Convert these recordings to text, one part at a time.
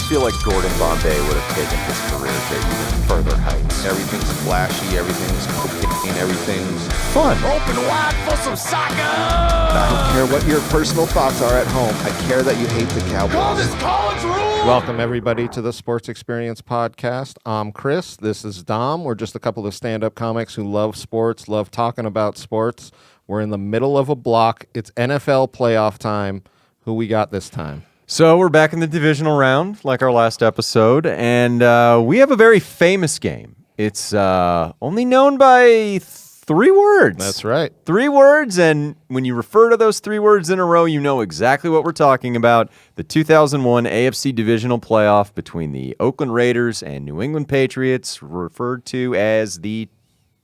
almost feel like Gordon Bombay would have taken his career to even further heights. Everything's flashy, everything's cocaine, everything's Fun. Open wide for some soccer! I don't care what your personal thoughts are at home. I care that you hate the Call Cowboys. this college rule! Welcome, everybody, to the Sports Experience Podcast. I'm Chris. This is Dom. We're just a couple of stand-up comics who love sports, love talking about sports. We're in the middle of a block. It's NFL playoff time. Who we got this time? So we're back in the divisional round, like our last episode, and we have a very famous game. It's only known by 3 words. That's right. 3 words, and when you refer to those 3 words in a row, you know exactly what we're talking about. The 2001 AFC Divisional Playoff between the Oakland Raiders and New England Patriots, referred to as the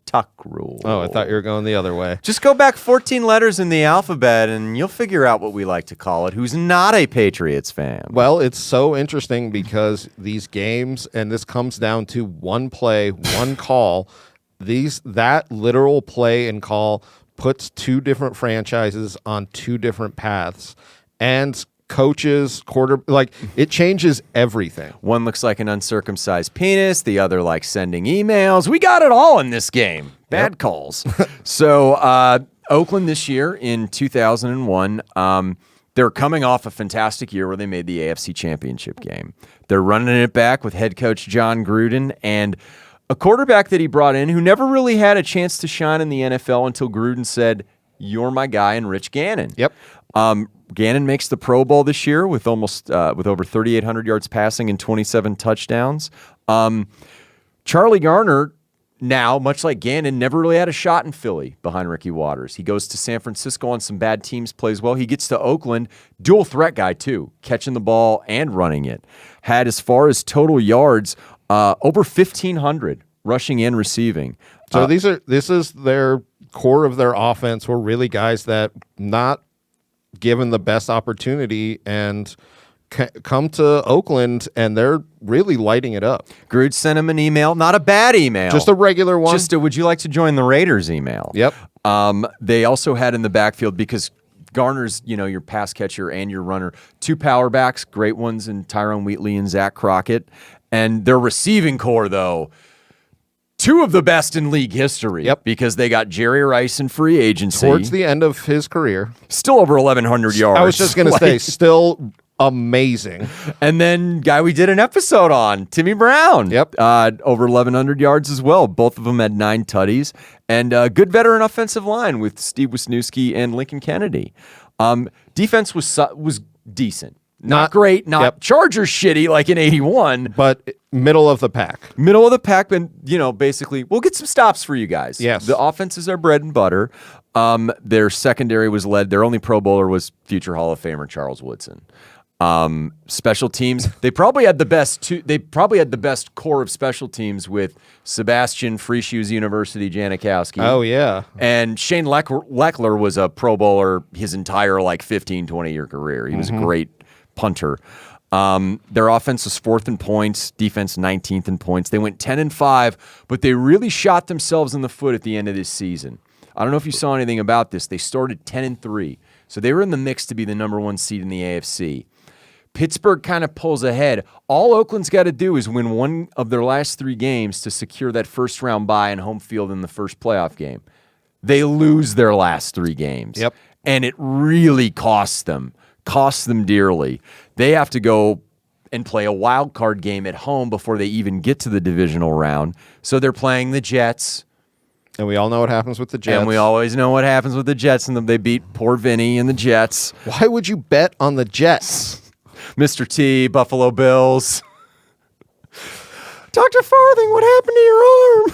Tuck Rule. Oh, I thought you were going the other way. Just go back 14 letters in the alphabet, and you'll figure out what we like to call it. Who's not a Patriots fan? Well, it's so interesting because these games, and this comes down to one play, one call. That literal play and call puts 2 different franchises on 2 different paths, and coaches, it changes everything. One looks like an uncircumcised penis. The other like sending emails. We got it all in this game. Bad calls. So Oakland this year in 2001, they're coming off a fantastic year where they made the AFC Championship game. They're running it back with head coach John Gruden and a quarterback that he brought in who never really had a chance to shine in the NFL until Gruden said, "You're my guy," and Rich Gannon. Yep. Gannon makes the Pro Bowl this year with with over 3,800 yards passing and 27 touchdowns. Charlie Garner, now, much like Gannon, never really had a shot in Philly behind Ricky Waters. He goes to San Francisco on some bad teams, plays well. He gets to Oakland, dual threat guy too, catching the ball and running it. Had as far as total yards, over 1,500 rushing and receiving. So this is their core of their offense. Were really guys that not given the best opportunity and come to Oakland, and they're really lighting it up. Gruden sent him an email, not a bad email. Just a regular one. Just a, would you like to join the Raiders email? Yep. They also had in the backfield, because Garner's, your pass catcher and your runner, 2 power backs, great ones in Tyrone Wheatley and Zach Crockett. And their receiving core, though, 2 of the best in league history. Yep. Because they got Jerry Rice in free agency. Towards the end of his carer. Still over 1,100 yards. I was just going to say, still amazing. And then guy we did an episode on, Timmy Brown. Yep. Over 1,100 yards as well. Both of them had 9 tutties. And a good veteran offensive line with Steve Wisniewski and Lincoln Kennedy. Defense was decent. Not great, not Chargers shitty like in 81. But middle of the pack. Middle of the pack, and basically, we'll get some stops for you guys. Yes. The offense is our bread and butter. Their secondary was led. Their only Pro Bowler was future Hall of Famer Charles Woodson. Special teams, they probably had the best core of special teams with Sebastian Free Shoes University Janikowski. Oh, yeah. And Shane Leckler was a Pro Bowler his entire 15, 20-year career. He was a great punter. Their offense was 4th in points, defense 19th in points. They went 10-5, but they really shot themselves in the foot at the end of this season. I don't know if you saw anything about this. They started 10-3, so they were in the mix to be the number 1 seed in the AFC. Pittsburgh kind of pulls ahead. All Oakland's got to do is win one of their last 3 games to secure that first-round bye and home field in the first playoff game. They lose their last 3 games. Yep. And it really costs them dearly. They have to go and play a wild card game at home before they even get to the divisional round. So they're playing the Jets. And we all know what happens with the Jets. And we always know what happens with the Jets, and they beat poor Vinny and the Jets. Why would you bet on the Jets? Mr. T, Buffalo Bills. Dr. Farthing, what happened to your arm?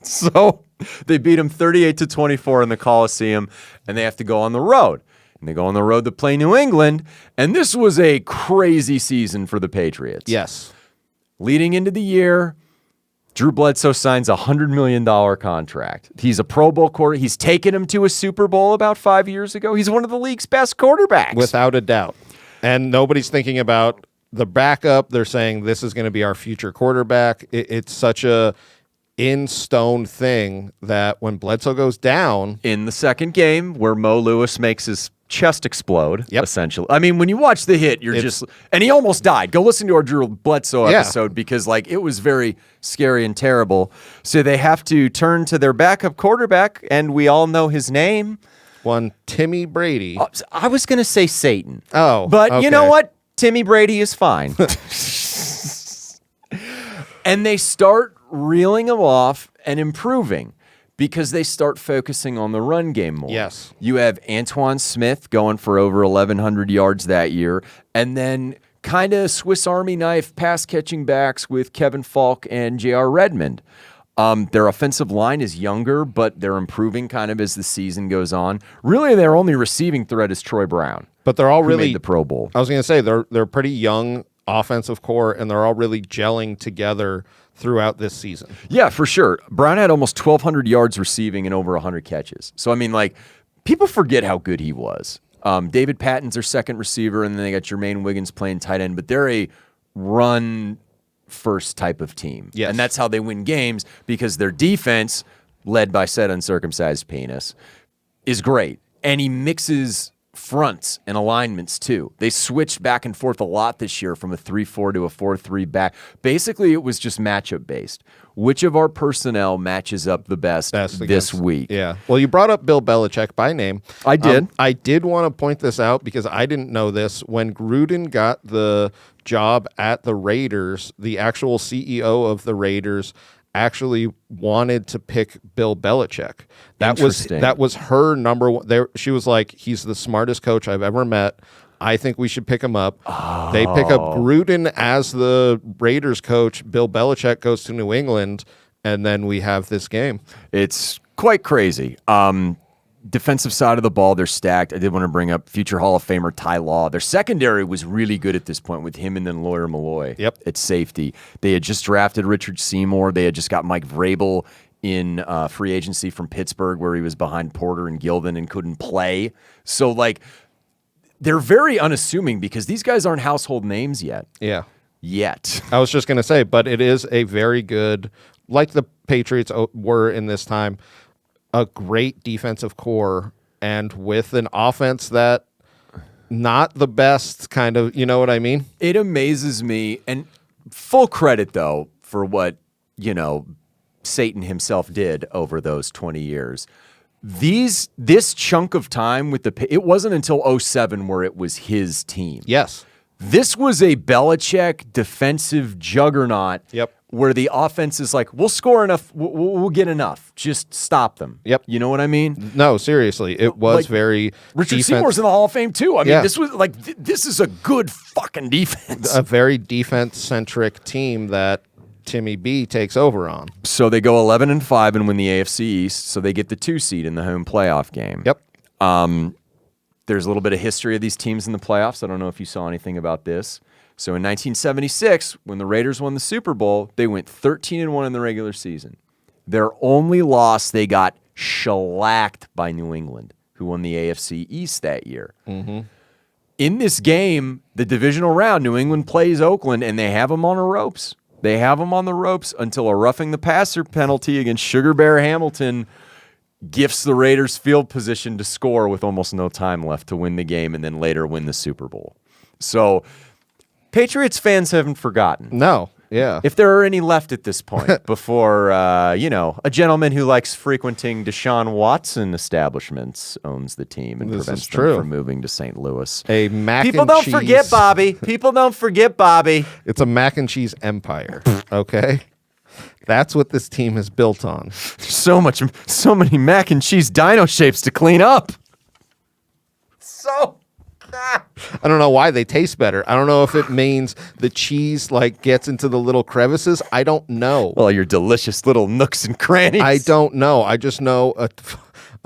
So they beat them 38-24 in the Coliseum, and they have to go on the road. And they go on the road to play New England, and this was a crazy season for the Patriots. Yes. Leading into the year, Drew Bledsoe signs a $100 million contract. He's a Pro Bowl quarterback. He's taken him to a Super Bowl about 5 years ago. He's one of the league's best quarterbacks. Without a doubt. And nobody's thinking about the backup. They're saying this is going to be our future quarterback. It's such a in-stone thing that when Bledsoe goes down... In the second game, where Mo Lewis makes his chest explode, Yep. essentially. I mean, when you watch the hit, and he almost died. Go listen to our Drew Bledsoe Yeah. episode because, like, it was very scary and terrible. So they have to turn to their backup quarterback, and we all know his name. One Timmy Brady. I was going to say Satan. Oh, But you know okay. what? Timmy Brady is fine. And they start reeling him off and improving because they start focusing on the run game more. Yes. You have Antoine Smith going for over 1,100 yards that year, and then kind of Swiss Army knife pass-catching backs with Kevin Falk and J.R. Redmond. Their offensive line is younger, but they're improving kind of as the season goes on. Really, their only receiving threat is Troy Brown. But they're all who really made the Pro Bowl. I was going to say they're pretty young offensive core, and they're all really gelling together throughout this season. Yeah, for sure. Brown had almost 1,200 yards receiving and over 100 catches. So, I mean, like, people forget how good he was. David Patton's their second receiver, and then they got Jermaine Wiggins playing tight end, but they're a run-first type of team. Yes. And that's how they win games because their defense, led by said uncircumcised penis, is great. And he mixes fronts and alignments too. They switched back and forth a lot this year from a 3-4 to a 4-3 back. Basically, it was just matchup based. Which of our personnel matches up the best this week? Yeah. Well, you brought up Bill Belichick by name. I did. I did want to point this out because I didn't know this. When Gruden got the job at the Raiders, the actual CEO of the Raiders actually wanted to pick Bill Belichick. That was her number one. She was like, he's the smartest coach I've ever met. I think we should pick him up. Oh. They pick up Gruden as the Raiders coach. Bill Belichick goes to New England, and then we have this game. It's quite crazy. Defensive side of the ball, they're stacked. I did want to bring up future Hall of Famer Ty Law. Their secondary was really good at this point with him and then Lawyer Malloy at safety. They had just drafted Richard Seymour. They had just got Mike Vrabel in free agency from Pittsburgh where he was behind Porter and Gilden and couldn't play. So, like, they're very unassuming because these guys aren't household names yet. Yeah. Yet. I was just going to say, but it is a very good, like the Patriots were in this time, a great defensive core, and with an offense that not the best kind of, you know what I mean? It amazes me, and full credit, though, for what, Satan himself did over those 20 years. This chunk of time with it wasn't until 2007 where it was his team. Yes. This was a Belichick defensive juggernaut. Yep. Where the offense is like, we'll score enough, we'll get enough. Just stop them. Yep. You know what I mean? No, seriously. It was like, very Richard Seymour's in the Hall of Fame, too. I mean, Yeah. this was like, this is a good fucking defense. a very defense-centric team that Timmy B takes over on. So they go 11-5 and win the AFC East, so they get the 2 seed in the home playoff game. Yep. There's a little bit of history of these teams in the playoffs. I don't know if you saw anything about this. So in 1976, when the Raiders won the Super Bowl, they went 13-1 in the regular season. Their only loss, they got shellacked by New England, who won the AFC East that year. Mm-hmm. In this game, the divisional round, New England plays Oakland, and they have them on the ropes. They have them on the ropes until a roughing the passer penalty against Sugar Bear Hamilton gifts the Raiders field position to score with almost no time left to win the game and then later win the Super Bowl. So Patriots fans haven't forgotten. No. Yeah. If there are any left at this point before, a gentleman who likes frequenting Deshaun Watson establishments owns the team and prevents them from moving to St. Louis. A mac People and don't cheese. forget Bobby. People don't forget Bobby. It's a mac and cheese empire. Okay? That's what this team is built on. So many mac and cheese dino shapes to clean up. I don't know why they taste better. I don't know if it means the cheese gets into the little crevices. I don't know. Well, your delicious little nooks and crannies. I don't know. I just know a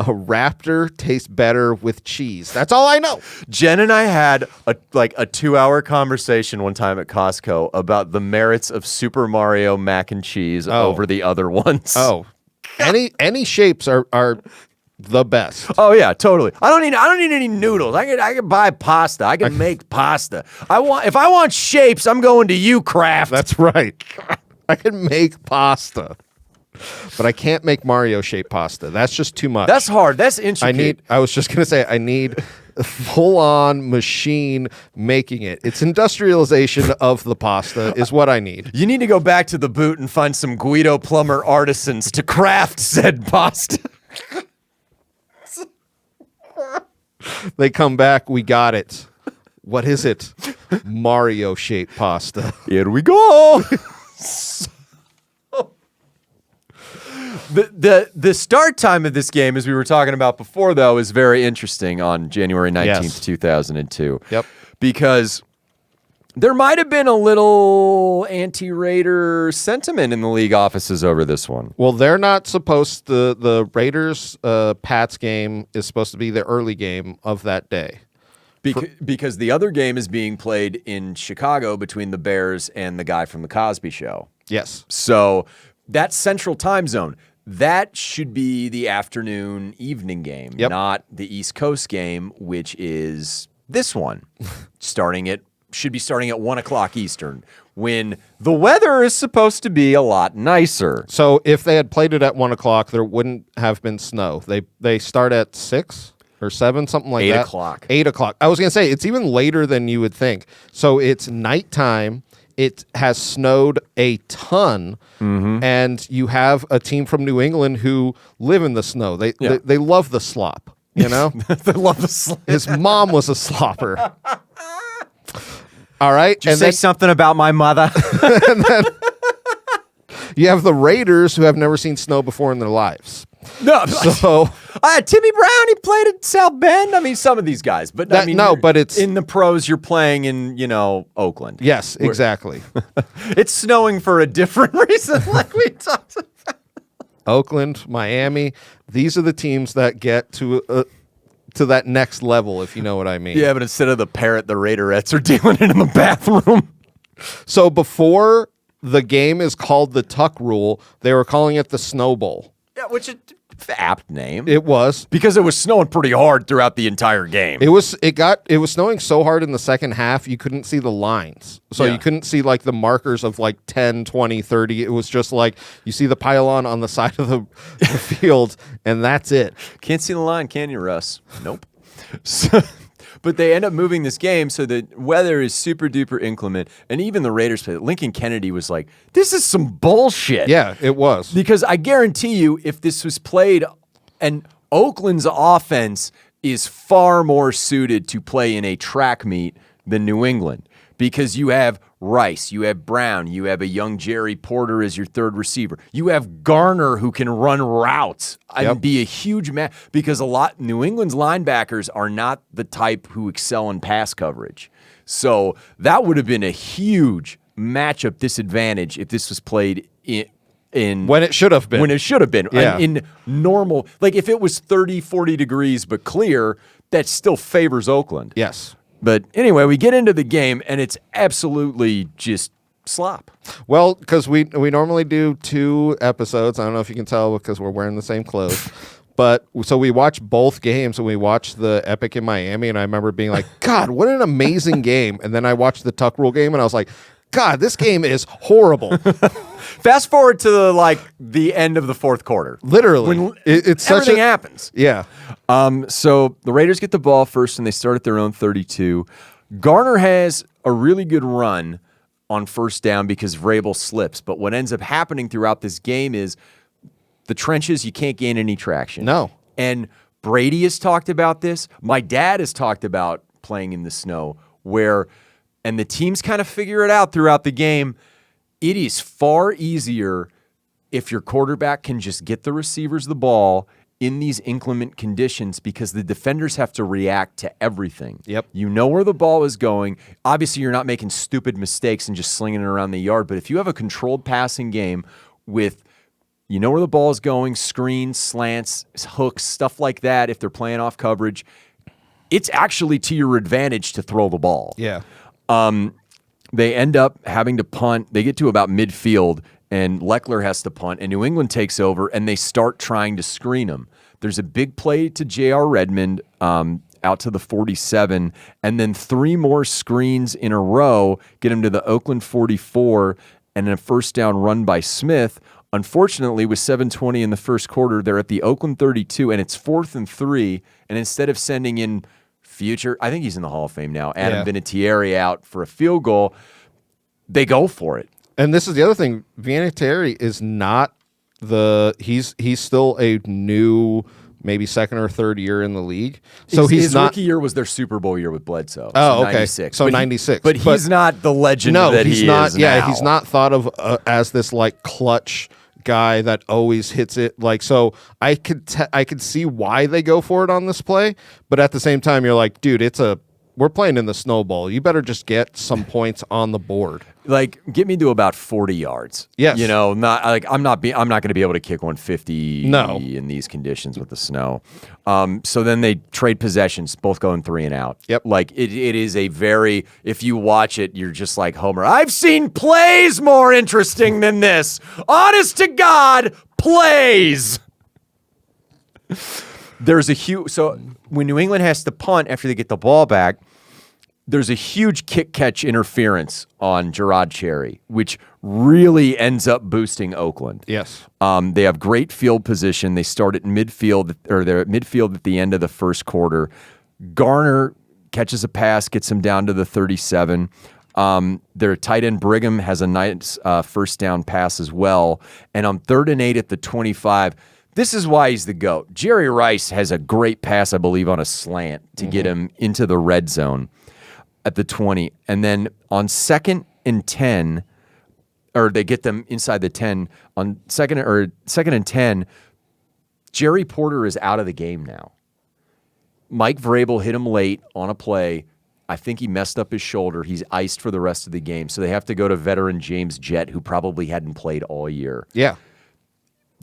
Raptor tastes better with cheese. That's all I know. Jen and I had a 2-hour conversation one time at Costco about the merits of Super Mario mac and cheese over the other ones. Oh, any shapes are the best. Oh yeah, totally. I don't need any noodles. I can buy pasta. I can make pasta. If I want shapes, I'm going to Kraft. That's right. I can make pasta. But I can't make Mario shaped pasta. That's just too much. That's hard. That's intricate. I was just gonna say I need full-on machine making it. It's industrialization of the pasta is what I need. You need to go back to the boot and find some Guido Plumber artisans to craft said pasta. They come back, we got it. What is it? Mario-shaped pasta. Here we go. The start time of this game, as we were talking about before, though, is very interesting on January 19th, Yes. 2002. Yep. Because there might have been a little anti-Raider sentiment in the league offices over this one. Well, they're not supposed to. The Raiders Pats game is supposed to be the early game of that day. Because the other game is being played in Chicago between the Bears and the guy from The Cosby Show. Yes. So that's Central Time Zone. That should be the afternoon evening game, Yep. not the East Coast game, which is this one. Should be starting at 1 o'clock Eastern, when the weather is supposed to be a lot nicer. So if they had played it at 1 o'clock, there wouldn't have been snow. They start at 6 or 7, something like 8 that. o'clock. 8 o'clock. I was going to say, it's even later than you would think. So it's nighttime. It has snowed a ton, and you have a team from New England who live in the snow. They love the slop, you know? They love the slip. His mom was a slopper. All right. Did you say something about my mother? You have the Raiders who have never seen snow before in their lives. No. So Timmy Brown, he played at South Bend. I mean, some of these guys, but I mean, but it's in the pros. You're playing in Oakland. yes, exactly. It's snowing for a different reason, like we talked about. Oakland, Miami, these are the teams that get to that next level, if you know what I mean. Yeah, but instead of the parrot, the Raiderettes are dealing it in the bathroom. So before the game is called the Tuck Rule, they were calling it the Snow Bowl. Yeah, which is an apt name. It was. Because it was snowing pretty hard throughout the entire game. It was snowing so hard in the second half you couldn't see the lines. So Yeah. you couldn't see like the markers of like 10, 20, 30. It was just like you see the pylon on the side of the field and that's it. Can't see the line, can you, Russ? Nope. So, but they end up moving this game, so the weather is super duper inclement. And even the Raiders played. Lincoln Kennedy was like, "This is some bullshit." Yeah, it was. Because I guarantee you, if this was played, and Oakland's offense is far more suited to play in a track meet than New England. Because you have Rice, you have Brown, you have a young Jerry Porter as your third receiver. You have Garner who can run routes and be a huge man. Because New England's linebackers are not the type who excel in pass coverage. So that would have been a huge matchup disadvantage if this was played in When it should have been. When it should have been. Yeah. In normal, like if it was 30, 40 degrees but clear, that still favors Oakland. Yes. But anyway, we get into the game, and it's absolutely just slop. Well, because we normally do 2 episodes. I don't know if you can tell because we're wearing the same clothes. But so we watched both games, and we watched the Epic in Miami, and I remember being like, God, what an amazing game. And then I watched the Tuck Rule game, and I was like, God, this game is horrible. Fast forward to the end of the fourth quarter. Literally. When It's such everything happens. Yeah. So the Raiders get the ball first, and they start at their own 32. Garner has a really good run on first down because Vrabel slips. But what ends up happening throughout this game is the trenches, you can't gain any traction. No. And Brady has talked about this. My dad has talked about playing in the snow and the teams kind of figure it out throughout the game. It is far easier if your quarterback can just get the receivers the ball in these inclement conditions because the defenders have to react to everything. Yep. You know where the ball is going. Obviously, you're not making stupid mistakes and just slinging it around the yard. But if you have a controlled passing game with, you know where the ball is going, screens, slants, hooks, stuff like that, if they're playing off coverage, it's actually to your advantage to throw the ball. Yeah. They end up having to punt. They get to about midfield, and Leckler has to punt, and New England takes over, and they start trying to screen him. There's a big play to J.R. Redmond out to the 47, and then 3 more screens in a row get him to the Oakland 44, and then a first down run by Smith. Unfortunately, with 7:20 in the first quarter, they're at the Oakland 32, and it's 4th and 3, and instead of sending in future. I think he's in the Hall of Fame now. Adam Vinatieri out for a field goal. They go for it. And this is the other thing. Vinatieri is not he's still a new, maybe second or third year in the league. So his rookie year was their Super Bowl year with Bledsoe. Oh, okay. 96. So 96. But he's not the legend that he's he not, is now. he's not thought of as this like clutch guy that always hits it. Like, so I could see why they go for it on this play, but at the same time, you're like, dude, we're playing in the snowball. You better just get some points on the board. Like, get me to about 40 yards. Yes. You know, not like I'm not going to be able to kick 150 No. in these conditions with the snow. So then they trade possessions, both going 3 and out. Yep. Like it is a very, if you watch it, you're just like Homer. I've seen plays more interesting than this. Honest to God, plays. There's a huge, so when New England has to punt after they get the ball back, there's a huge kick-catch interference on Gerard Cherry, which really ends up boosting Oakland. Yes. They have great field position. They start at midfield, or they're at midfield at the end of the first quarter. Garner catches a pass, gets him down to the 37. Their tight end Brigham has a nice first down pass as well. And on 3rd and 8 at the 25, this is why he's the GOAT. Jerry Rice has a great pass, I believe, on a slant to get him into the red zone at the 20. And then on 2nd and 10, or they get them inside the 10, on second and 10, Jerry Porter is out of the game now. Mike Vrabel hit him late on a play. I think he messed up his shoulder. He's iced for the rest of the game. So they have to go to veteran James Jett, who probably hadn't played all year. Yeah.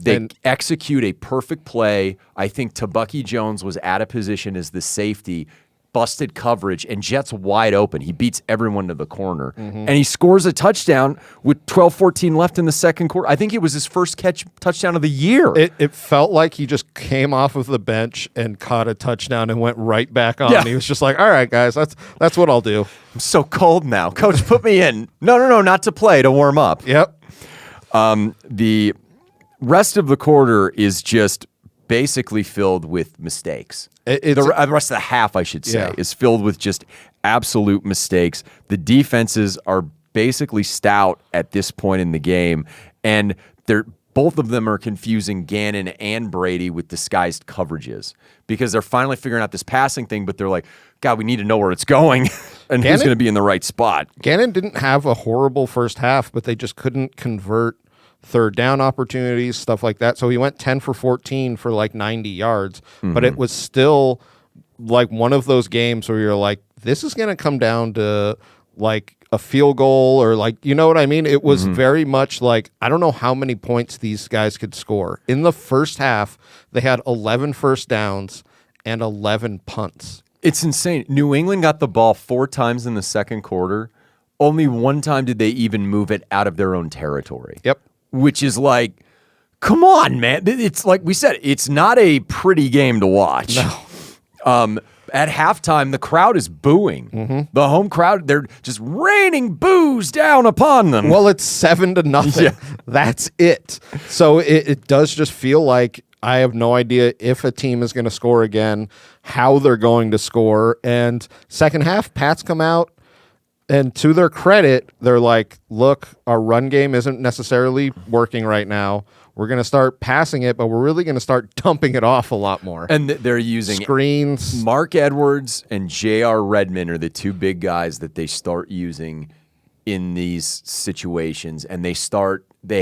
They execute a perfect play. I think Tabucky Jones was out of position as the safety, busted coverage, and Jett's wide open. He beats everyone to the corner. And he scores a touchdown with 12-14 left in the second quarter. I think it was his first touchdown of the year. It felt like he just came off of the bench and caught a touchdown and went right back on. Yeah. He was just like, all right, guys, that's what I'll do. I'm so cold now. Coach, put me in. No, not to play, to warm up. Yep. The rest of the quarter is just basically filled with mistakes. The rest of the half, I should say, is filled with just absolute mistakes. The defenses are basically stout at this point in the game, and both of them are confusing Gannon and Brady with disguised coverages because they're finally figuring out this passing thing, but they're like, God, we need to know where it's going and who's going to be in the right spot. Gannon didn't have a horrible first half, but they just couldn't convert third down opportunities, stuff like that. So he went 10 for 14 for like 90 yards, but it was still like one of those games where you're like, this is going to come down to like a field goal or like, you know what I mean? It was very much like, I don't know how many points these guys could score. In the first half, they had 11 first downs and 11 punts. It's insane. New England got the ball 4 times in the second quarter. Only 1 time did they even move it out of their own territory. Yep. Which is like, come on, man. It's like we said, it's not a pretty game to watch. No. At halftime, the crowd is booing. The home crowd, they're just raining boos down upon them. Well, it's 7-0. Yeah. That's it. So it does just feel like I have no idea if a team is going to score again, how they're going to score. And second half, Pats come out. And to their credit, they're like, look, our run game isn't necessarily working right now. We're going to start passing it, but we're really going to start dumping it off a lot more. And they're using screens. Mark Edwards and J.R. Redmond are the 2 big guys that they start using in these situations. And they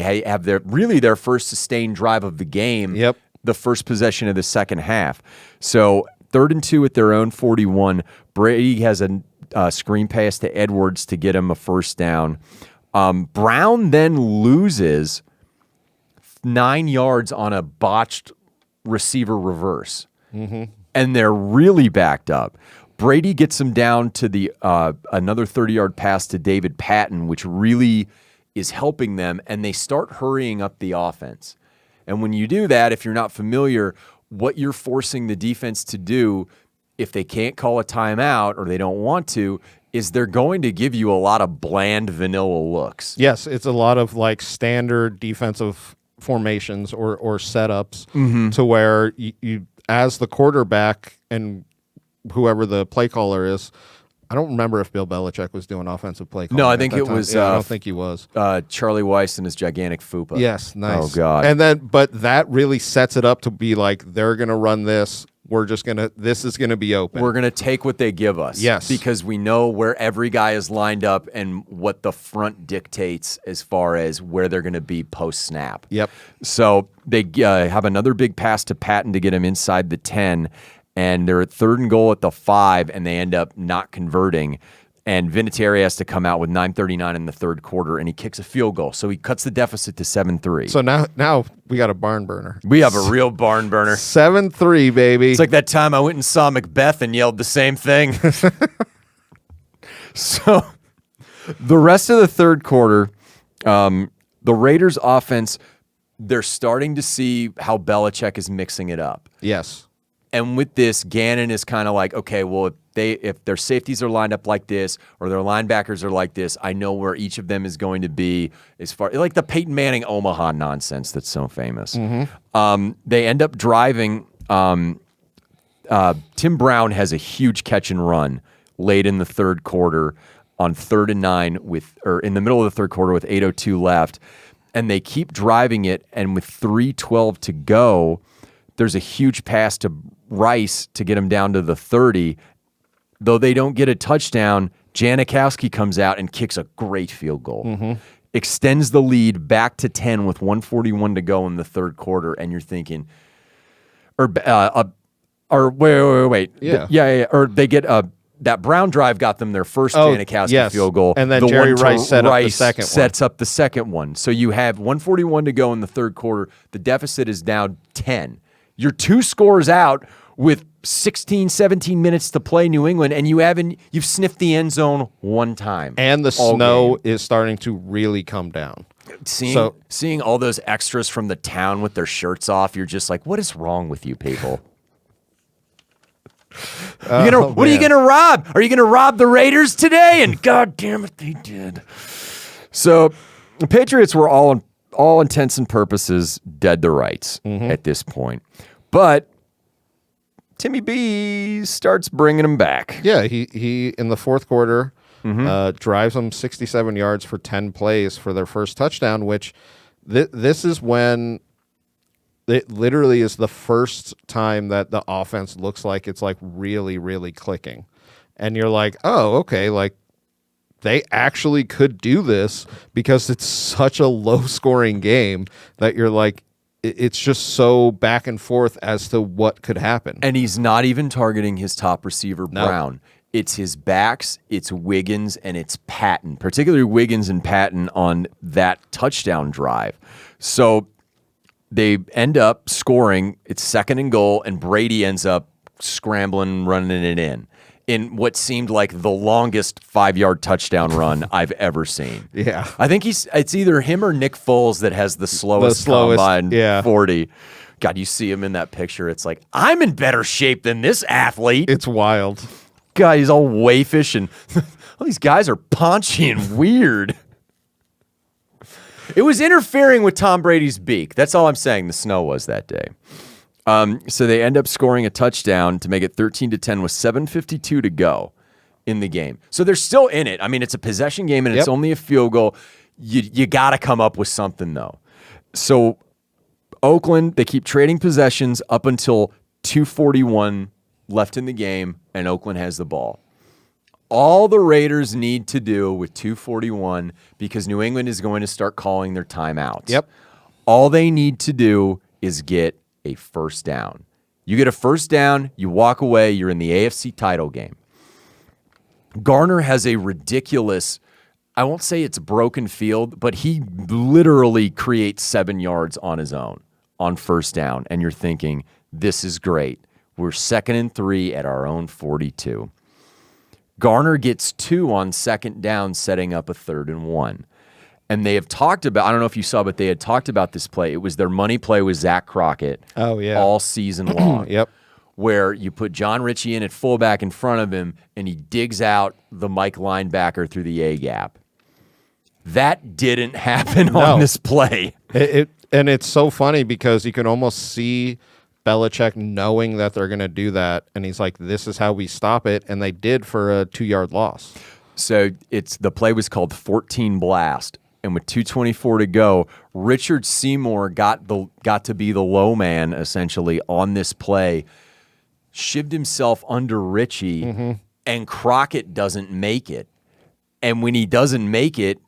have their first sustained drive of the game. Yep. The first possession of the second half. So 3rd and 2 at their own 41. Brady has a screen pass to Edwards to get him a first down. Brown then loses 9 yards on a botched receiver reverse. And they're really backed up. Brady gets him down to the another 30-yard pass to David Patton, which really is helping them, and they start hurrying up the offense. And when you do that, if you're not familiar, what you're forcing the defense to do if they can't call a timeout or they don't want to, is they're going to give you a lot of bland vanilla looks. Yes, it's a lot of like standard defensive formations or setups to where you as the quarterback and whoever the play caller is. I don't remember if Bill Belichick was doing offensive play calling. No, I at think that it time. was. Yeah, I don't think he was. Charlie Weiss and his gigantic fupa. Yes, nice. Oh God. And then, but that really sets it up to be like they're gonna run this. We're just gonna. This is gonna be open. We're gonna take what they give us. Yes, because we know where every guy is lined up and what the front dictates as far as where they're gonna be post snap. Yep. So they have another big pass to Patton to get him inside the 10, and they're at 3rd and goal at the 5, and they end up not converting. And Vinatieri has to come out with 9:39 in the 3rd quarter, and he kicks a field goal. So he cuts the deficit to 7-3. So now we got a barn burner. We have a real barn burner. 7-3, baby. It's like that time I went and saw Macbeth and yelled the same thing. So the rest of the 3rd quarter, the Raiders offense, they're starting to see how Belichick is mixing it up. Yes. And with this, Gannon is kind of like, okay, well, if their safeties are lined up like this or their linebackers are like this, I know where each of them is going to be as far like the Peyton Manning Omaha nonsense that's so famous. They end up driving. Tim Brown has a huge catch and run late in the 3rd quarter on 3rd and 9 or in the middle of the 3rd quarter with 8:02 left, and they keep driving it. And with 3:12 to go, there's a huge pass to Rice to get him down to the 30. Though they don't get a touchdown, Janikowski comes out and kicks a great field goal. Extends the lead back to 10 with 1:41 to go in the 3rd quarter, and you're thinking, or wait. Yeah. Or they get that Brown drive got them their first Janikowski field goal. And then Jerry Rice sets up the second one. So you have 1:41 to go in the 3rd quarter. The deficit is now 10. You're 2 scores out with 16, 17 minutes to play New England, and you've sniffed the end zone one time. And the snow is starting to really come down. Seeing all those extras from the town with their shirts off, you're just like, what is wrong with you people? What are you going to rob? Are you going to rob the Raiders today? And God damn it, they did. So the Patriots were all intents and purposes dead to rights at this point. But Timmy B starts bringing them back. Yeah, he in the 4th quarter drives them 67 yards for 10 plays for their first touchdown, which this is when it literally is the first time that the offense looks like it's like really, really clicking. And you're like, oh, okay, like they actually could do this because it's such a low-scoring game that you're like, it's just so back and forth as to what could happen. And he's not even targeting his top receiver, Brown. It's his backs, it's Wiggins, and it's Patton, particularly Wiggins and Patton on that touchdown drive. So they end up scoring. It's 2nd and goal, and Brady ends up scrambling, running it in what seemed like the longest 5-yard touchdown run I've ever seen. Yeah. I think it's either him or Nick Foles that has the slowest combine 40. God, you see him in that picture. It's like, I'm in better shape than this athlete. It's wild. God, he's all waifish, and all these guys are paunchy and weird. It was interfering with Tom Brady's beak. That's all I'm saying the snow was that day. So they end up scoring a touchdown to make it 13-10 with 7:52 to go in the game. So they're still in it. I mean, it's a possession game, and it's only a field goal. You got to come up with something, though. So Oakland, they keep trading possessions up until 2:41 left in the game, and Oakland has the ball. All the Raiders need to do with 2:41, because New England is going to start calling their timeouts. Yep. All they need to do is get a first down. You get a first down, you walk away, you're in the AFC title game. Garner has a ridiculous, I won't say it's broken field, but he literally creates 7 yards on his own on first down, and you're thinking, this is great. We're 2nd and 3 at our own 42. Garner gets 2 on 2nd down, setting up a 3rd and 1. And they have talked about, I don't know if you saw, but they had talked about this play. It was their money play with Zach Crockett all season long. Yep. Where you put John Ritchie in at fullback in front of him, and he digs out the Mike linebacker through the A-gap. That didn't happen on this play. And it's so funny because you can almost see Belichick knowing that they're going to do that, and he's like, this is how we stop it, and they did for a 2-yard loss. So the play was called 14 blast, and with 2:24 to go, Richard Seymour got to be the low man essentially on this play, shivved himself under Richie, and Crockett doesn't make it. And when he doesn't make it,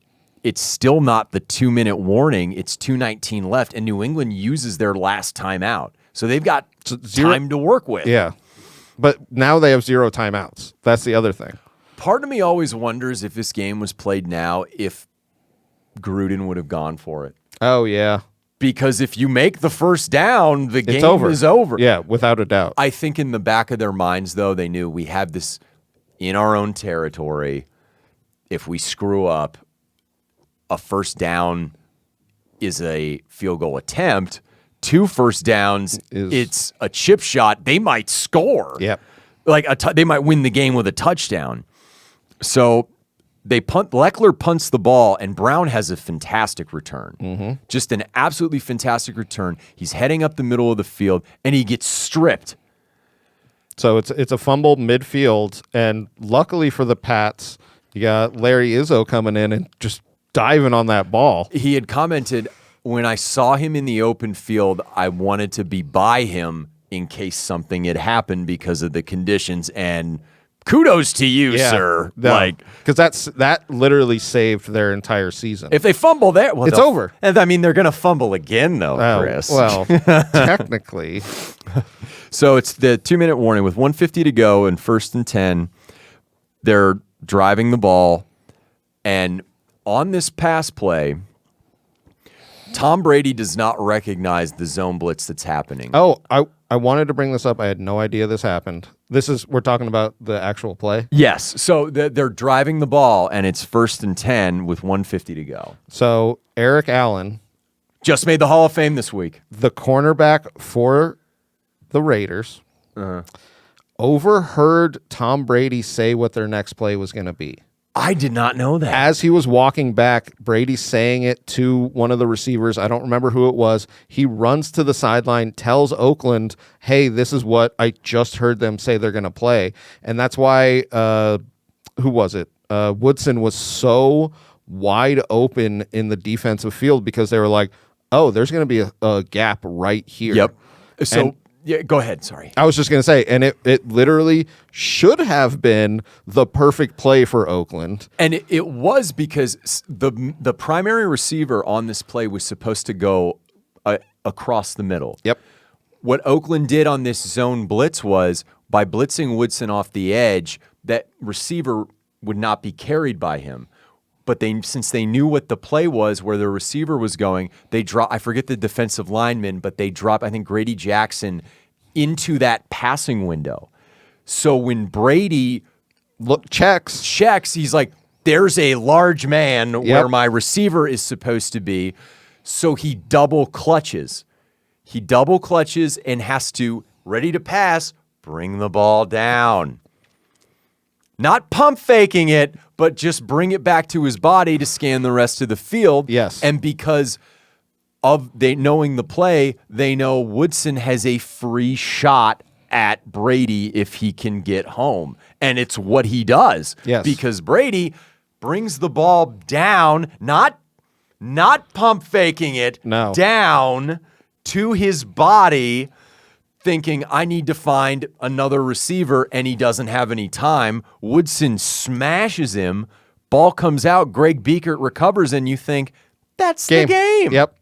it's still not the 2-minute warning. It's 2:19 left, and New England uses their last timeout. So they've got time to work with. Yeah. But now they have 0 timeouts. That's the other thing. Part of me always wonders if this game was played now, if Gruden would have gone for it. Oh, yeah. Because if you make the first down, the game is over. Yeah, without a doubt. I think in the back of their minds, though, they knew we have this in our own territory. If we screw up, a first down is a field goal attempt. 2 first downs, it's a chip shot. They might score. Yep. Like they might win the game with a touchdown. So they punt. Leckler punts the ball, and Brown has a fantastic return. Just an absolutely fantastic return. He's heading up the middle of the field, and he gets stripped. So it's a fumble midfield, and luckily for the Pats, you got Larry Izzo coming in and just diving on that ball. He had commented, when I saw him in the open field, I wanted to be by him in case something had happened because of the conditions, and kudos to you, sir. No, like, because that literally saved their entire season. If they fumble there, well, it's over. And I mean, they're going to fumble again, though, Chris. Well, technically. So it's the 2-minute warning with 1:50 to go and 1st and 10. They're driving the ball, and on this pass play, Tom Brady does not recognize the zone blitz that's happening. Oh, I wanted to bring this up. I had no idea this happened. We're talking about the actual play? Yes. So they're driving the ball, and it's 1st and 10 with 1:50 to go. So Eric Allen just made the Hall of Fame this week. The cornerback for the Raiders overheard Tom Brady say what their next play was going to be. I did not know that. As he was walking back, Brady saying it to one of the receivers. I don't remember who it was. He runs to the sideline, tells Oakland, hey, this is what I just heard them say they're going to play. And that's why, who was it? Woodson was so wide open in the defensive field because they were like, oh, there's going to be a gap right here. Yep. So, yeah, go ahead. Sorry. I was just going to say, and it literally should have been the perfect play for Oakland. And it was because the primary receiver on this play was supposed to go across the middle. Yep. What Oakland did on this zone blitz was, by blitzing Woodson off the edge, that receiver would not be carried by him. But since they knew what the play was, where the receiver was going, they drop. I forget the defensive lineman, but they drop, I think, Grady Jackson into that passing window. So when Brady checks, he's like, there's a large man where my receiver is supposed to be. So he double clutches. And has to, ready to pass, bring the ball down. Not pump faking it, but just bring it back to his body to scan the rest of the field. Yes. And because of knowing the play, they know Woodson has a free shot at Brady if he can get home. And it's what he does. Yes. Because Brady brings the ball down, not pump faking it, down to his body, thinking, I need to find another receiver, and he doesn't have any time. Woodson smashes him. Ball comes out. Greg Biekert recovers, and you think, that's the game. Yep.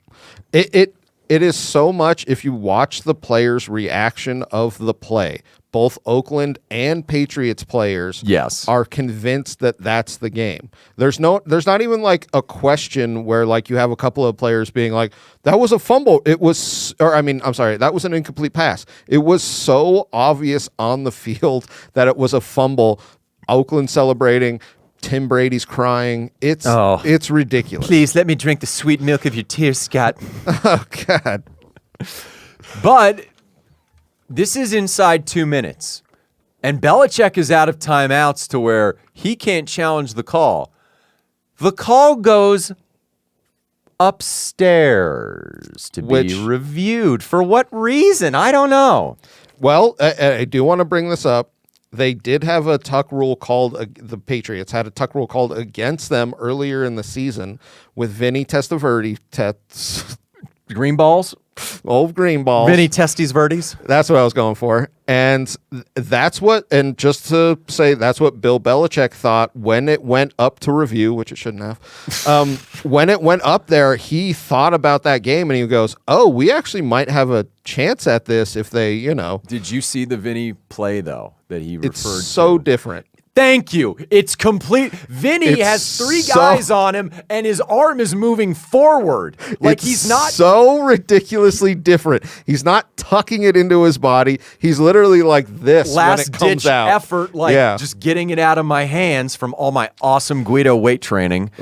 It is so much, if you watch the players' reaction of the play, both Oakland and Patriots players are convinced that that's the game. There's not even like a question where like you have a couple of players being like, that was a fumble. That was an incomplete pass. It was so obvious on the field that it was a fumble. Oakland celebrating, Tim Brady's crying. It's ridiculous. Please let me drink the sweet milk of your tears, Scott. Oh, God. But this is inside 2 minutes, and Belichick is out of timeouts to where he can't challenge the call. The call goes upstairs to be reviewed. For what reason? I don't know. Well, I do want to bring this up. They did have a tuck rule called, the Patriots had a tuck rule called against them earlier in the season with Vinny Testaverde. Green balls? Old green balls. Vinny Testes Verdes? That's what I was going for. And and just to say, that's what Bill Belichick thought when it went up to review, which it shouldn't have. When it went up there, he thought about that game and he goes, oh, we actually might have a chance at this if they, Did you see the Vinny play, though, that he referred to? It's so different. Thank you. It's complete. Vinny has three guys on him, and his arm is moving forward. Like he's not so ridiculously different. He's not tucking it into his body. He's literally like this when it comes out. Effort, just getting it out of my hands from all my awesome Guido weight training.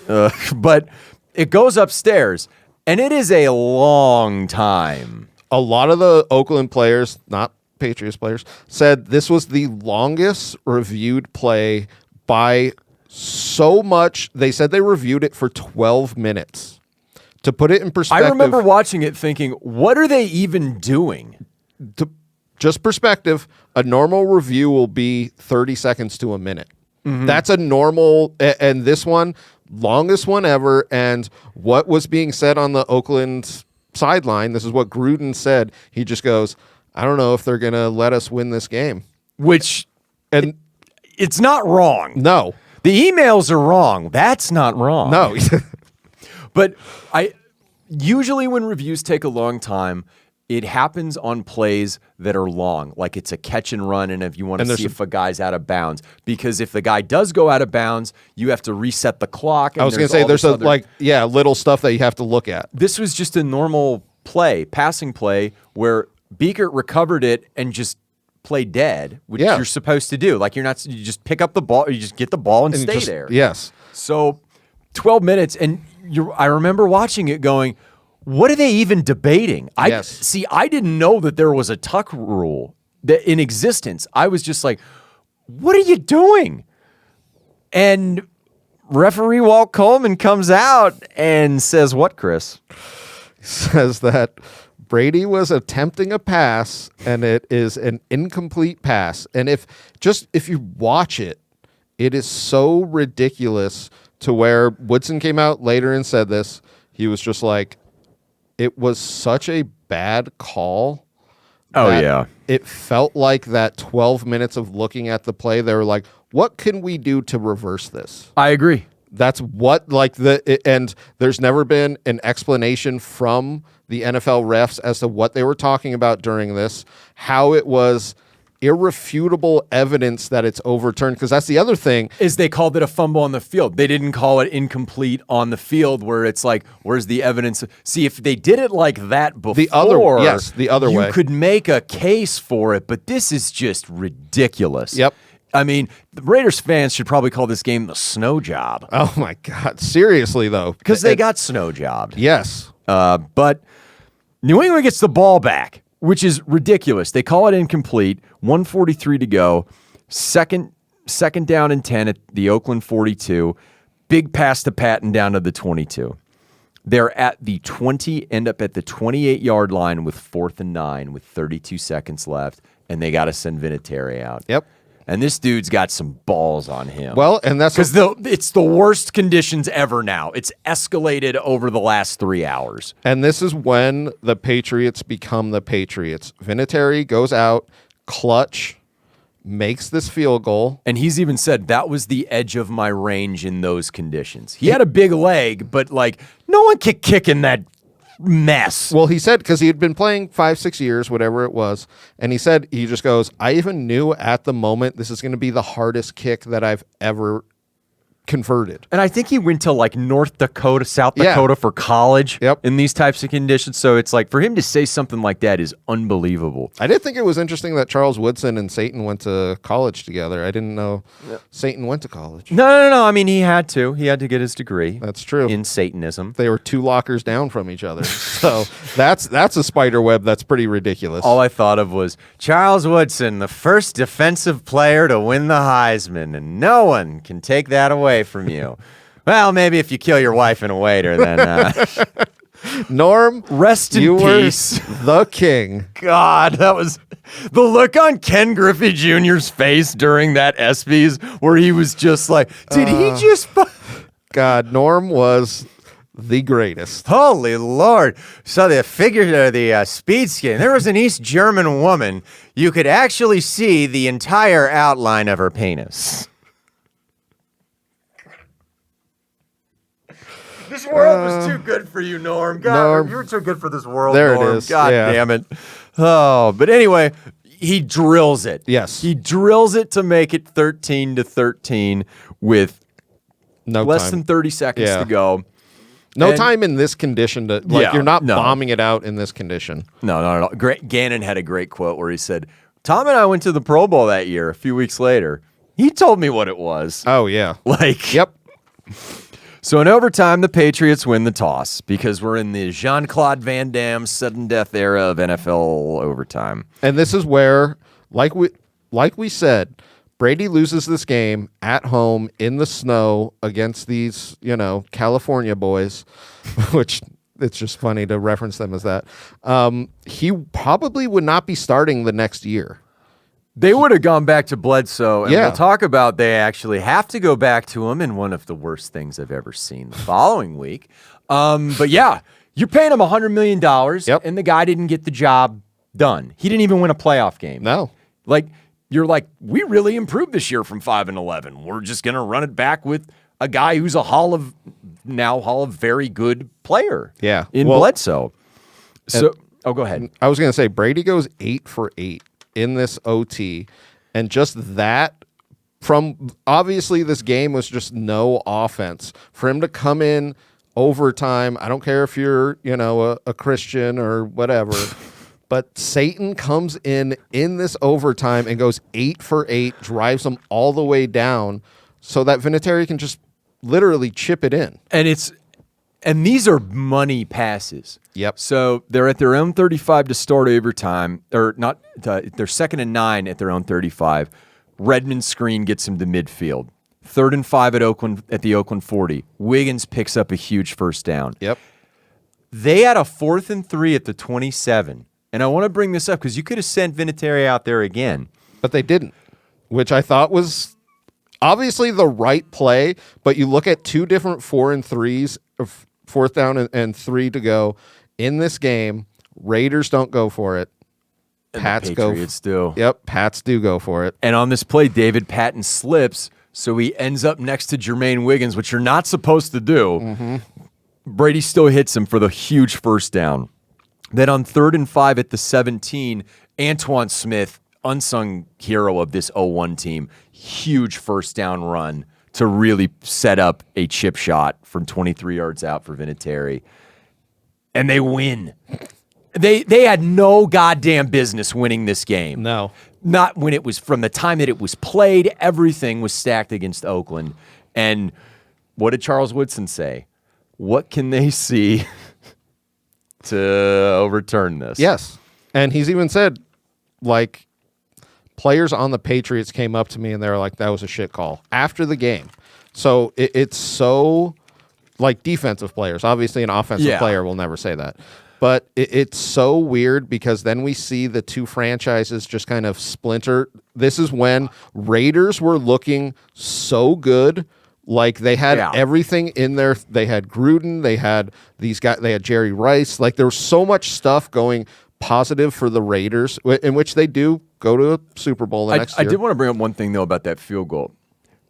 But it goes upstairs, and it is a long time. A lot of the Oakland players, not Patriots players, said this was the longest reviewed play by so much. They said they reviewed it for 12 minutes. To put it in perspective, I remember watching it thinking, what are they even doing? Just perspective, a normal review will be 30 seconds to a minute. Mm-hmm. That's a normal, and this one, longest one ever. And what was being said on the Oakland sideline, this is what Gruden said. He just goes, I don't know if they're going to let us win this game. It's not wrong. No. The emails are wrong. That's not wrong. No. But usually when reviews take a long time, it happens on plays that are long, like it's a catch and run, and if you want to see if a guy's out of bounds. Because if the guy does go out of bounds, you have to reset the clock. I was going to say, there's little stuff that you have to look at. This was just a normal passing play, where Beekert recovered it and just played dead, which you're supposed to do. Like you just pick up the ball, you just get the ball and stay there. Yes. So 12 minutes, and I remember watching it going, what are they even debating? I didn't know that there was a tuck rule in existence. I was just like, what are you doing? And referee Walt Coleman comes out and says what, Chris? He says that Brady was attempting a pass, and it is an incomplete pass. And if you watch it, it is so ridiculous to where Woodson came out later and said this. He was just like, it was such a bad call. Oh, yeah. It felt like that 12 minutes of looking at the play, they were like, what can we do to reverse this? I agree. That's what, and there's never been an explanation from the NFL refs as to what they were talking about during this, how it was irrefutable evidence that it's overturned, because that's the other thing. Is they called it a fumble on the field. They didn't call it incomplete on the field, where it's like, where's the evidence? See, if they did it like that before, the other way, you could make a case for it, but this is just ridiculous. Yep. I mean, the Raiders fans should probably call this game the snow job. Oh, my God. Seriously, though. Because they got snow jobbed. Yes. But New England gets the ball back, which is ridiculous. They call it incomplete. 1:43 to go. Second down and 10 at the Oakland 42. Big pass to Patton down to the 22. They're at the 20, end up at the 28-yard line with 4th and 9 with 32 seconds left, and they got to send Vinatieri out. Yep. And this dude's got some balls on him. Well, and that's because it's the worst conditions ever now. It's escalated over the last 3 hours. And this is when the Patriots become the Patriots. Vinatieri goes out, clutch, makes this field goal. And he's even said, that was the edge of my range in those conditions. He had a big leg, but no one could kick in that mess. Well, he said, because he had been playing 5-6 years, whatever it was, and he said, he just goes, I even knew at the moment this is going to be the hardest kick that I've ever converted. And I think he went to North Dakota, South Dakota for college in these types of conditions. So it's for him to say something like that is unbelievable. I did think it was interesting that Charles Woodson and Satan went to college together. I didn't know Satan went to college. No. I mean, he had to. He had to get his degree. That's true. In Satanism. They were 2 lockers down from each other. So that's a spider web that's pretty ridiculous. All I thought of was Charles Woodson, the first defensive player to win the Heisman, and no one can take that away from you. Well, maybe if you kill your wife and a waiter, then Norm, rest in you peace. were the king. God, that was the look on Ken Griffey Jr.'s face during that ESPYs where he was just like, did he just... God, Norm was the greatest. Holy Lord. So the figure, the speed skin, there was an East German woman. You could actually see the entire outline of her penis. This world was too good for you, Norm. God, Norm. you're too good for this world, There Norm. it is. God Yeah. damn it. Oh, but anyway, he drills it. Yes. He drills it to make it 13-13 with No less time. than 30 seconds Yeah. to go. No And- time in this condition to Yeah, you're not no. bombing it out in this condition. No. Gannon had a great quote where he said, Tom and I went to the Pro Bowl that year a few weeks later. He told me what it was. Oh yeah. Like, Yep. So in overtime, the Patriots win the toss because we're in the Jean-Claude Van Damme sudden death era of NFL overtime. And this is where, like we said, Brady loses this game at home in the snow against these, California boys, which it's just funny to reference them as that. He probably would not be starting the next year. They would have gone back to Bledsoe, and Yeah. we'll talk about they actually have to go back to him in one of the worst things I've ever seen the following week. But yeah, you're paying him $100 million, Yep. and the guy didn't get the job done. He didn't even win a playoff game. No. You're like, we really improved this year from 5-11. We're just going to run it back with a guy who's a Hall of very good player. Yeah. In Well, Bledsoe. So, go ahead. I was going to say Brady goes 8 for 8 in this OT, and just that from obviously this game was just no offense for him to come in overtime. I don't care if you're a Christian or whatever, but Satan comes in this overtime and goes 8 for 8, drives them all the way down, so that Vinatieri can just literally chip it in. And these are money passes. Yep. So they're at their own 35 to start overtime, or not. They're 2nd and 9 at their own 35. Redmond's screen gets him to midfield. 3rd and 5 at the Oakland 40. Wiggins picks up a huge first down. Yep. They had a 4th and 3 at the 27. And I want to bring this up because you could have sent Vinatieri out there again. But they didn't, which I thought was obviously the right play. But you look at 2 different 4 and 3s, 4th down and 3 to go in this game. Raiders don't go for it. And Pats the go. Patriots do. Yep, Pats do go for it. And on this play, David Patton slips, so he ends up next to Jermaine Wiggins, which you're not supposed to do. Mm-hmm. Brady still hits him for the huge first down. Then on 3rd and 5 at the 17, Antoine Smith, unsung hero of this 0-1 team, huge first down run to really set up a chip shot from 23 yards out for Vinatieri. And they win. They had no goddamn business winning this game. No. Not when it was from the time that it was played, everything was stacked against Oakland. And what did Charles Woodson say? What can they see to overturn this? Yes. And he's even said, players on the Patriots came up to me and they were like, that was a shit call after the game. So it's so, defensive players. Obviously, an offensive player will never say that. But it's so weird because then we see the two franchises just kind of splinter. This is when Raiders were looking so good. They had everything in there. They had Gruden. They had these guys. They had Jerry Rice. There was so much stuff going positive for the Raiders, in which they do go to a Super Bowl the next year. I did want to bring up one thing, though, about that field goal.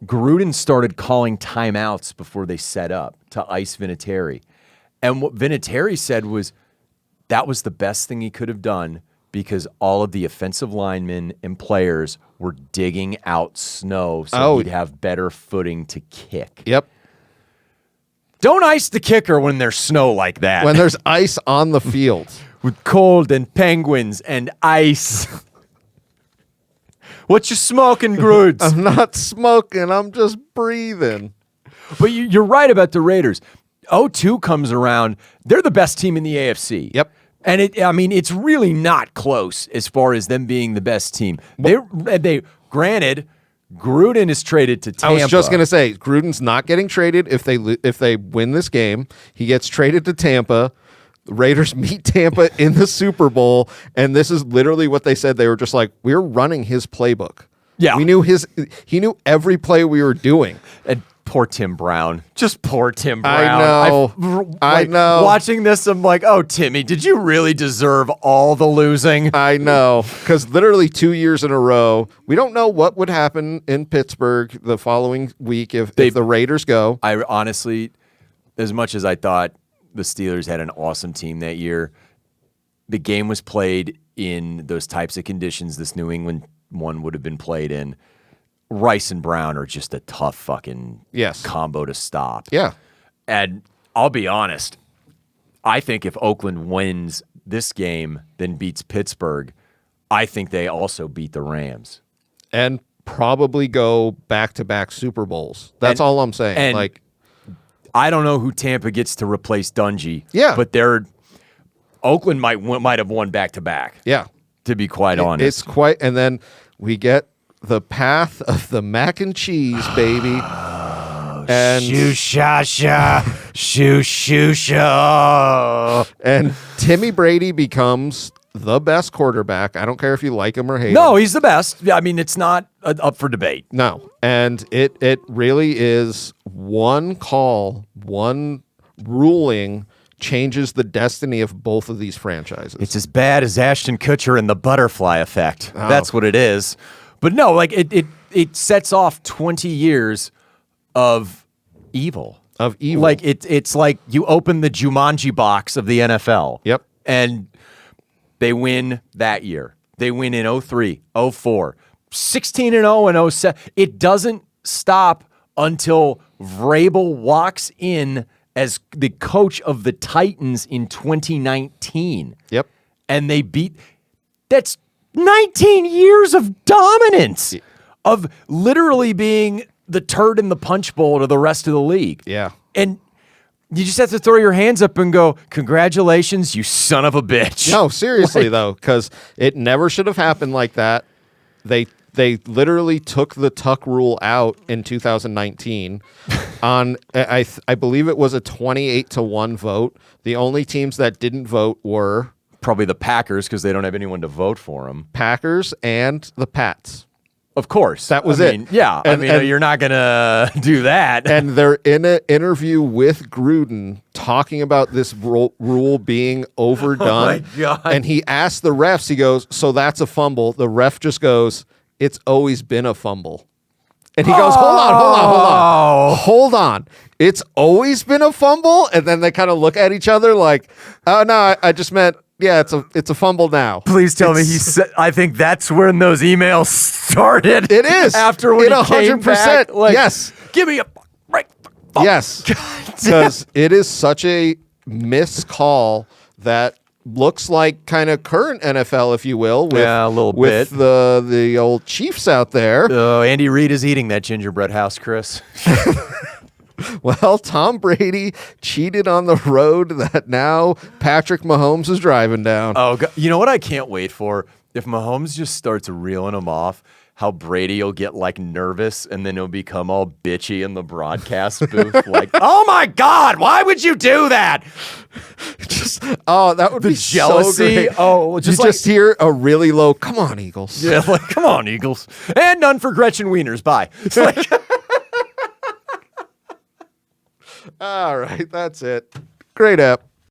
Gruden started calling timeouts before they set up to ice Vinatieri. And what Vinatieri said was that was the best thing he could have done because all of the offensive linemen and players were digging out snow so he'd have better footing to kick. Yep. Don't ice the kicker when there's snow like that. When there's ice on the field. With cold and penguins and ice. What you smoking, Grudes? I'm not smoking. I'm just breathing. But you're right about the Raiders. 0-2 comes around. They're the best team in the AFC. Yep. And it's really not close as far as them being the best team. They granted, Gruden is traded to Tampa. I was just going to say, Gruden's not getting traded if they win this game. He gets traded to Tampa. The Raiders meet Tampa in the Super Bowl, and this is literally what they said. They were just like, we're running his playbook. Yeah. He knew every play we were doing. And poor Tim Brown. Just poor Tim Brown. I know. Watching this, I'm like, oh, Timmy, did you really deserve all the losing? I know. Because literally 2 years in a row, we don't know what would happen in Pittsburgh the following week if the Raiders go. I honestly, as much as I thought the Steelers had an awesome team that year, the game was played in those types of conditions this New England one would have been played in. Rice and Brown are just a tough fucking combo to stop. Yeah. And I'll be honest, I think if Oakland wins this game, then beats Pittsburgh, I think they also beat the Rams. And probably go back-to-back Super Bowls. That's all I'm saying. And like, I don't know who Tampa gets to replace Dungy. Yeah. But Oakland might have won back-to-back. Yeah. To be quite honest. It's quite, and then we get the path of the mac and cheese, baby. And shoo-sha-sha, shoo-shoo-sha. And Timmy Brady becomes the best quarterback. I don't care if you like him or hate him. No, he's the best. I mean, it's not up for debate. No. And it really is one call, one ruling changes the destiny of both of these franchises. It's as bad as Ashton Kutcher and the butterfly effect. Oh. That's what it is. But no, like it sets off 20 years of evil. Like it's like you open the Jumanji box of the NFL. Yep. And they win that year. They win in 03, 04, 16-0 and 07. It doesn't stop until Vrabel walks in as the coach of the Titans in 2019. Yep. And they that's 19 years of dominance, of literally being the turd in the punch bowl to the rest of the league. Yeah. And you just have to throw your hands up and go, congratulations, you son of a bitch. No, seriously, though, because it never should have happened like that. They literally took the Tuck rule out in 2019 on, I believe it was a 28-1 vote. The only teams that didn't vote were probably the Packers because they don't have anyone to vote for them. Packers and the Pats. Of course. That was it. Yeah. And you're not going to do that. And they're in an interview with Gruden talking about this rule being overdone. Oh, my God. And he asked the refs, he goes, so that's a fumble. The ref just goes, it's always been a fumble. And he goes, hold on. It's always been a fumble? And then they kind of look at each other like, oh, no, I just meant, yeah, it's a fumble now. Please tell me he said. I think that's when those emails started. It is after when he came 100%. Back, like, yes, give me a right. Yes, because it is such a miscall that looks like kind of current NFL, if you will. With, a little with bit. The old Chiefs out there. Oh, Andy Reid is eating that gingerbread house, Chris. Well, Tom Brady cheated on the road that now Patrick Mahomes is driving down. Oh, God. You know what I can't wait for? If Mahomes just starts reeling him off, how Brady will get like nervous and then he'll become all bitchy in the broadcast booth. Like, oh my God, why would you do that? That would be jealousy. So great. Oh, just hear a really low, come on, Eagles. Yeah, like, come on, Eagles. And none for Gretchen Wieners. Bye. It's like, all right, that's it. Great app.